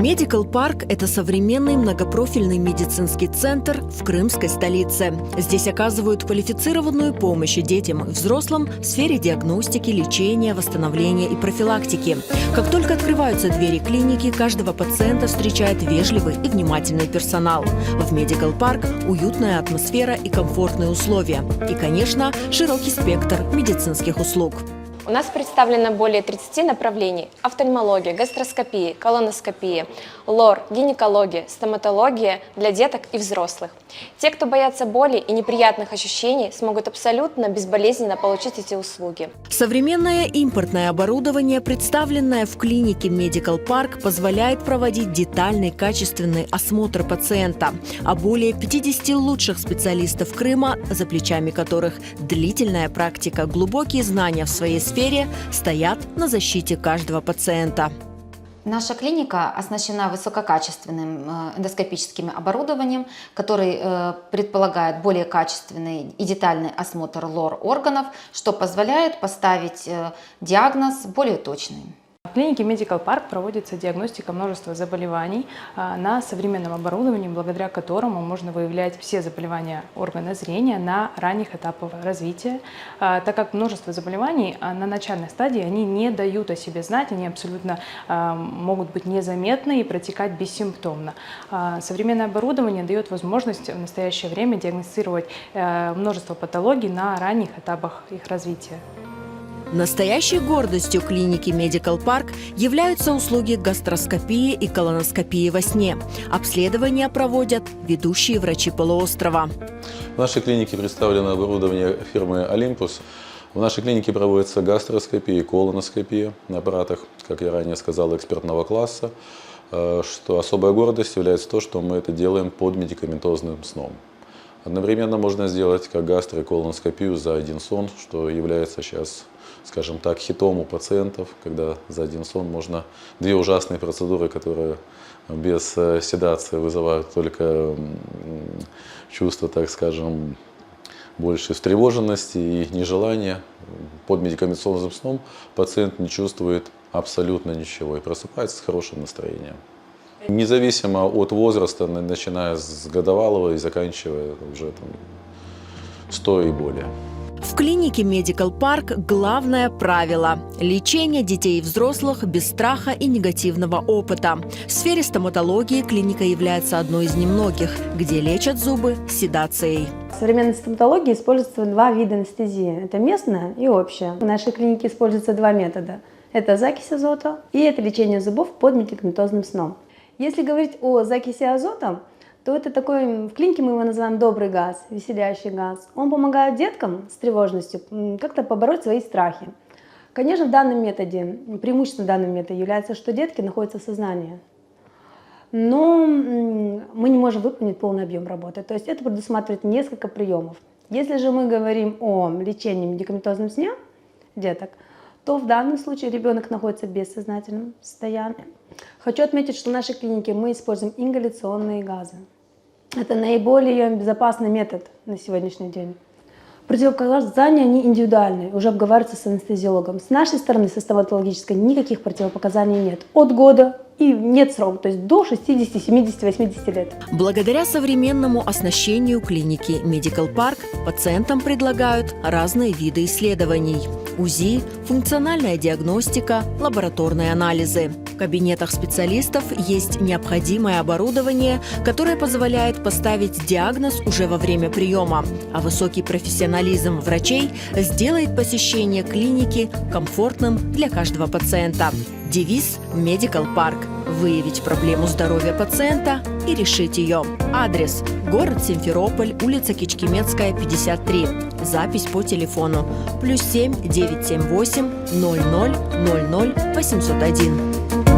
Medical Park – это современный многопрофильный медицинский центр в крымской столице. Здесь оказывают квалифицированную помощь детям и взрослым в сфере диагностики, лечения, восстановления и профилактики. Как только открываются двери клиники, каждого пациента встречает вежливый и внимательный персонал. В Medical Park уютная атмосфера и комфортные условия. И, конечно, широкий спектр медицинских услуг. У нас представлено более 30 направлений: офтальмология, гастроскопия, колоноскопия, лор, гинекология, стоматология для деток и взрослых. Те, кто боятся боли и неприятных ощущений, смогут абсолютно безболезненно получить эти услуги. Современное импортное оборудование, представленное в клинике Medical Park, позволяет проводить детальный качественный осмотр пациента, а более 50 лучших специалистов Крыма, за плечами которых длительная практика, глубокие знания в своей сфере, стоят на защите каждого пациента. Наша клиника оснащена высококачественным эндоскопическим оборудованием, который предполагает более качественный и детальный осмотр лор-органов, что позволяет поставить диагноз более точный. В клинике Medical Park проводится диагностика множества заболеваний на современном оборудовании, благодаря которому можно выявлять все заболевания органа зрения на ранних этапах развития, так как множество заболеваний на начальной стадии они не дают о себе знать, они абсолютно могут быть незаметны и протекать бессимптомно. Современное оборудование дает возможность в настоящее время диагностировать множество патологий на ранних этапах их развития. Настоящей гордостью клиники Medical Park являются услуги гастроскопии и колоноскопии во сне. Обследования проводят ведущие врачи полуострова. В нашей клинике представлено оборудование фирмы Olympus. В нашей клинике проводится гастроскопия и колоноскопия на аппаратах, как я ранее сказал, экспертного класса. Что особая гордость является то, что мы это делаем под медикаментозным сном. Одновременно можно сделать как гастро- и колоноскопию за один сон, что является сейчас, скажем так, хитом у пациентов, когда за один сон можно две ужасные процедуры, которые без седации вызывают только чувство, так скажем, большей встревоженности и нежелания. Под медикаментозным сном пациент не чувствует абсолютно ничего и просыпается с хорошим настроением. Независимо от возраста, начиная с годовалого и заканчивая уже 100 и более. В клинике Medical Park главное правило – лечение детей и взрослых без страха и негативного опыта. В сфере стоматологии клиника является одной из немногих, где лечат зубы седацией. В современной стоматологии используются два вида анестезии – это местная и общая. В нашей клинике используются два метода – это закись азота и это лечение зубов под медикаментозным сном. Если говорить о закиси азота, то это такой, в клинике мы его называем добрый газ, веселящий газ. Он помогает деткам с тревожностью как-то побороть свои страхи. Конечно, в данном методе, преимуществом данного метода является, что детки находятся в сознании. Но мы не можем выполнить полный объем работы. То есть это предусматривает несколько приемов. Если же мы говорим о лечении медикаментозным сне деток, то в данном случае ребенок находится в бессознательном состоянии. Хочу отметить, что в нашей клинике мы используем ингаляционные газы. Это наиболее безопасный метод на сегодняшний день. Противопоказания они индивидуальные, уже обговариваются с анестезиологом. С нашей стороны, со стоматологической, никаких противопоказаний нет. От года и нет срока, то есть до 60, 70, 80 лет. Благодаря современному оснащению клиники Medical Park пациентам предлагают разные виды исследований: УЗИ, функциональная диагностика, лабораторные анализы. В кабинетах специалистов есть необходимое оборудование, которое позволяет поставить диагноз уже во время приема, а высокий профессионализм врачей сделает посещение клиники комфортным для каждого пациента. Девиз Medical Park – выявить проблему здоровья пациента и решить ее. Адрес – город Симферополь, улица Кичкимецкая, 53. Запись по телефону +7 978 00 00 801.